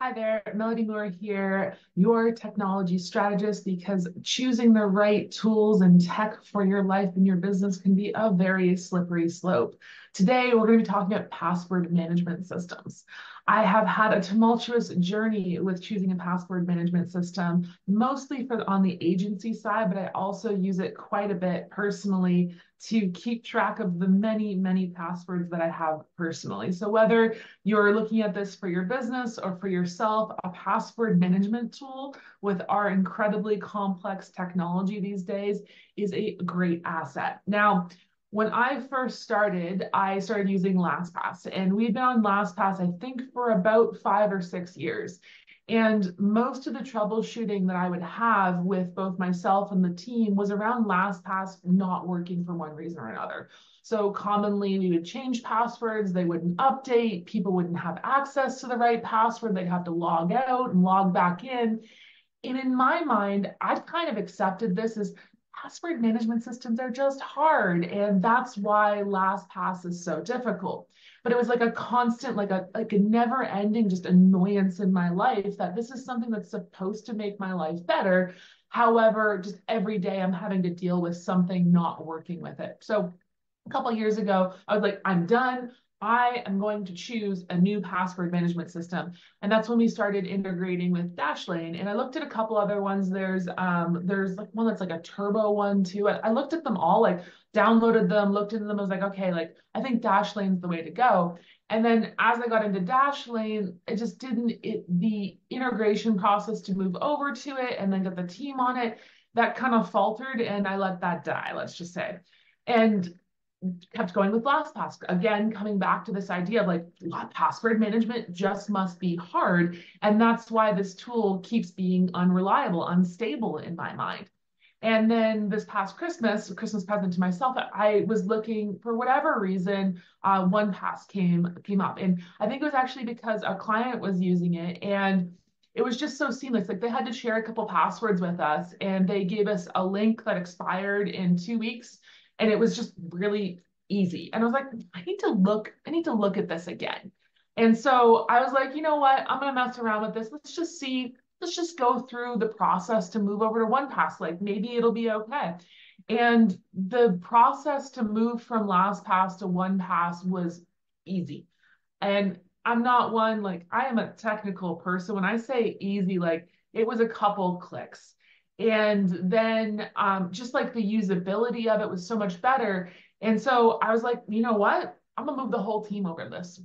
Hi there, Melodie here, your technology strategist, because choosing the right tools and tech for your life and your business can be a very slippery slope. Today, we're going to be talking about password management systems. I have had a tumultuous journey with choosing a password management system, mostly for on the agency side, but I also use it quite a bit personally to keep track of the many, many passwords that I have personally. So whether you're looking at this for your business or for yourself, a password management tool with our incredibly complex technology these days is a great asset. Now, when I started using Lastpass, and we've been on Lastpass, I think, for about 5 or 6 years. And most of the troubleshooting that I would have with both myself and the team was around LastPass not working for one reason or another. So commonly we would change passwords, they wouldn't update, people wouldn't have access to the right password, they'd have to log out and log back in. And in my mind, I've kind of accepted this as password management systems are just hard. And that's why LastPass is so difficult. But it was like a constant, like a never ending just annoyance in my life that this is something that's supposed to make my life better. However, just every day I'm having to deal with something not working with it. So a couple of years ago, I was like, I'm done. I am going to choose a new password management system. And that's when we started integrating with Dashlane. And I looked at a couple other ones. There's like one that's like a turbo one too. I looked at them all, like downloaded them, looked into them. I was like, okay, like I think Dashlane's the way to go. And then as I got into Dashlane, it just didn't, the integration process to move over to it and then get the team on it, that kind of faltered and I let that die, let's just say. And kept going with LastPass. Again, coming back to this idea of like password management just must be hard. And that's why this tool keeps being unreliable, unstable in my mind. And then this past Christmas, a Christmas present to myself, I was looking for whatever reason, OnePass came up. And I think it was actually because a client was using it and it was just so seamless. Like they had to share a couple passwords with us and they gave us a link that expired in 2 weeks and it was just really easy. And I was like, I need to look at this again. And so I was like, you know what? I'm gonna mess around with this. Let's just go through the process to move over to OnePass. Like maybe it'll be okay. And the process to move from LastPass to OnePass was easy. And I'm not one, like, I am a technical person. When I say easy, like, it was a couple clicks. And then just like the usability of it was so much better. And so I was like, you know what? I'm gonna move the whole team over to this.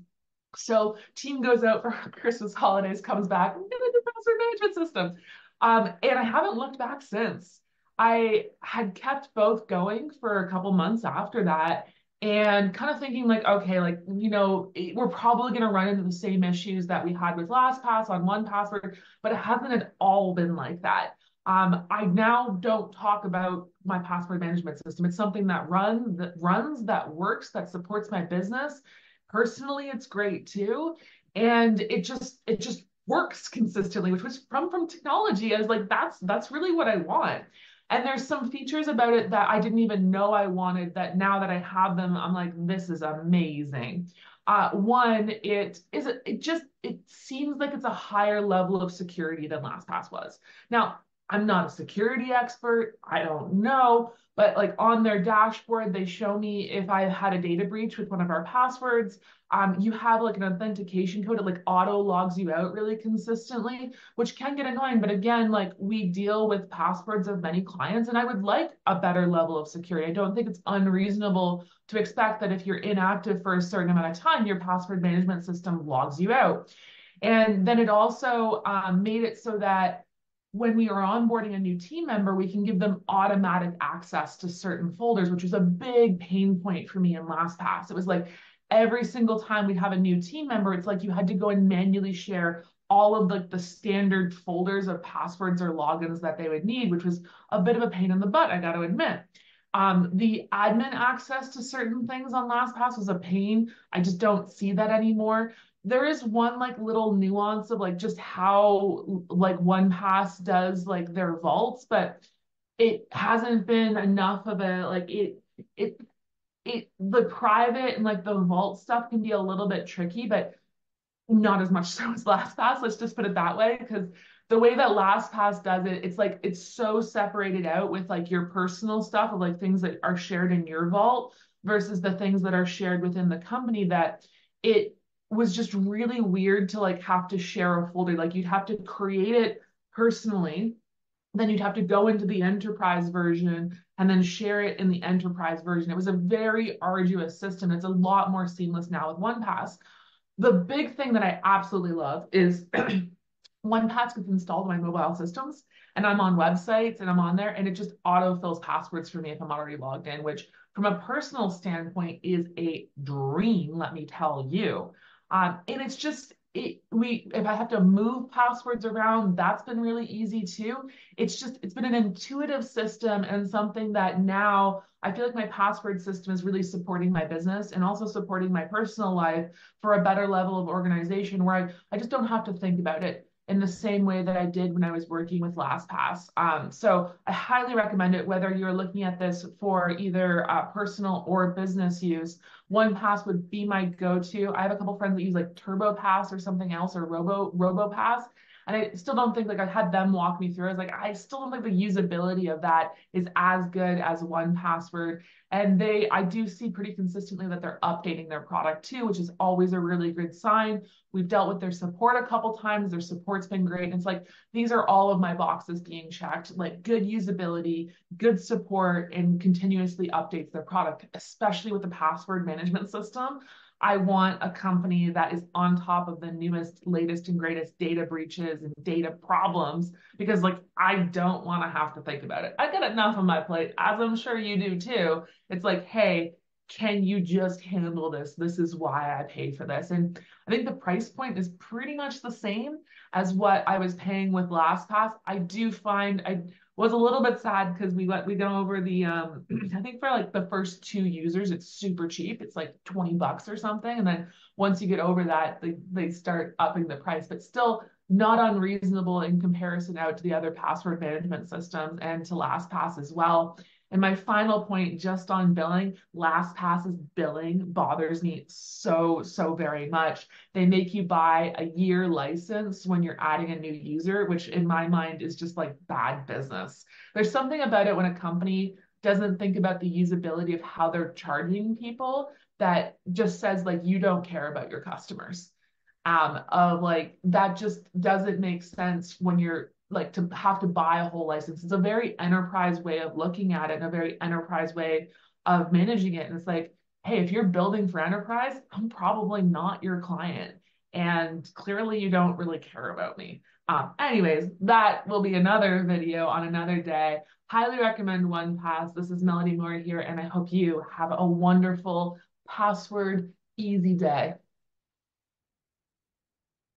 So team goes out for Christmas holidays, comes back, and the password management system. And I haven't looked back since. I had kept both going for a couple months after that and kind of thinking like, okay, like, we're probably going to run into the same issues that we had with LastPass on OnePassword, but it hasn't at all been like that. I now don't talk about my password management system. It's something that works, that supports my business. Personally, it's great too. And it just works consistently, which was from technology. I was like, that's really what I want. And there's some features about it that I didn't even know I wanted that now that I have them, I'm like, this is amazing. One, it seems like it's a higher level of security than LastPass was. Now, I'm not a security expert. I don't know, but like on their dashboard, they show me if I had a data breach with one of our passwords. You have like an authentication code. It like auto logs you out really consistently, which can get annoying. But again, like we deal with passwords of many clients, and I would like a better level of security. I don't think it's unreasonable to expect that if you're inactive for a certain amount of time, your password management system logs you out. And then it also made it so that when we are onboarding a new team member, we can give them automatic access to certain folders, which was a big pain point for me in LastPass. It was like every single time we'd have a new team member, it's like you had to go and manually share all of the standard folders of passwords or logins that they would need, which was a bit of a pain in the butt, I got to admit. The admin access to certain things on LastPass was a pain. I just don't see that anymore. There is one like little nuance of like just how like OnePass does like their vaults, but it hasn't been enough of a like it the private and like the vault stuff can be a little bit tricky, but not as much so as LastPass. Let's just put it that way, because the way that LastPass does it, it's like it's so separated out with like your personal stuff of like things that are shared in your vault versus the things that are shared within the company, that it was just really weird to like have to share a folder. Like you'd have to create it personally, then you'd have to go into the enterprise version and then share it in the enterprise version. It was a very arduous system. It's a lot more seamless now with OnePass. The big thing that I absolutely love is OnePass gets installed on my mobile systems, and I'm on websites and I'm on there, and it just autofills passwords for me if I'm already logged in, which from a personal standpoint is a dream, let me tell you. And it's just if I have to move passwords around, that's been really easy too. It's been an intuitive system and something that now I feel like my password system is really supporting my business and also supporting my personal life for a better level of organization, where I just don't have to think about it in the same way that I did when I was working with LastPass. So I highly recommend it, whether you're looking at this for either personal or business use. OnePass would be my go-to. I have a couple friends that use like TurboPass or something else, or RoboPass. And I still don't think, like, I had them walk me through. I was like, I still don't think the usability of that is as good as 1Password. And I do see pretty consistently that they're updating their product too, which is always a really good sign. We've dealt with their support a couple times. Their support's been great. And it's like, these are all of my boxes being checked, like good usability, good support, and continuously updates their product, especially with the password management system. I want a company that is on top of the newest, latest, and greatest data breaches and data problems, because like I don't want to have to think about it. I got enough on my plate, as I'm sure you do too. It's like, hey, can you just handle this? This is why I pay for this. And I think the price point is pretty much the same as what I was paying with LastPass. I do find I was a little bit sad because we go over the I think for like the first 2 users, it's super cheap. It's like $20 or something. And then once you get over that, they start upping the price, but still not unreasonable in comparison out to the other password management systems and to LastPass as well. And my final point, just on billing, LastPass's billing bothers me so, so very much. They make you buy a year license when you're adding a new user, which in my mind is just like bad business. There's something about it when a company doesn't think about the usability of how they're charging people, that just says like, you don't care about your customers. Of like, that just doesn't make sense when you're like to have to buy a whole license. It's a very enterprise way of looking at it and a very enterprise way of managing it. And it's like, hey, if you're building for enterprise, I'm probably not your client. And clearly you don't really care about me. Anyways, that will be another video on another day. Highly recommend OnePass. This is Melody Moore here, and I hope you have a wonderful password easy day.